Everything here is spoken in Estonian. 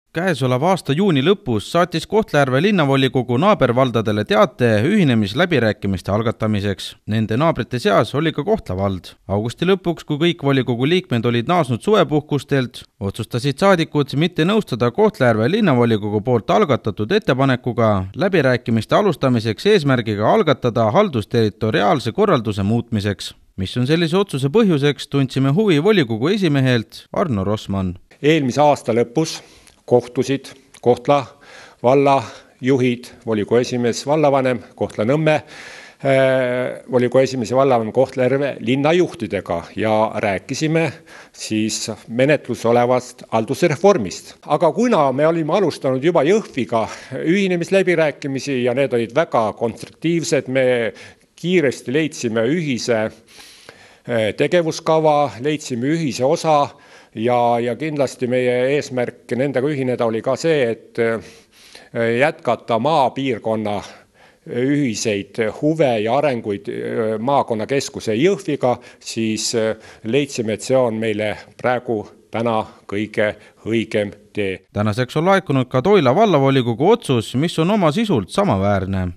Käesoleva aasta juuni lõpus saatis Kohtla-Järve linnavolikogu naabervaldadele teate ühinemisläbirääkimiste algatamiseks. Nende naabrite seas oli ka Kohtla vald. Augusti lõpuks, kui kõik volikogu liikmed olid naasnud suvepuhkustelt, otsustasid saadikud mitte nõustada Kohtla-Järve linnavolikogu poolt algatatud ettepanekuga läbirääkimiste alustamiseks eesmärgiga algatada haldusterritoriaalse korralduse muutmiseks. Mis on sellise otsuse põhjuseks, tundsime huvi volikogu esimehelt Arno Rosman. Eelmise aasta lõpus kohtusid Kohtla valla juhid, volikogu esimees vallavanem Kohtla-Nõmme, volikogu esimees vallavanem Kohtla-Järve linnajuhtidega ja rääkisime siis menetlus olevast haldusreformist. Aga kuna me olime alustanud juba Jõhviga ühinemisläbirääkimisi ja need olid väga konstruktiivsed, me kiiresti leidsime ühise tegevuskava, leidsime ühise osa ja kindlasti meie eesmärk nendega ühineda oli ka see, et jätkata maapiirkonna ühiseid huve ja arenguid maakonnakeskuse Jõhviga, siis leidsime, et see on meile praegu täna kõige õigem tee. Tänaseks on laekunud ka Toila vallavolikogu otsus, mis on oma sisult samaväärne.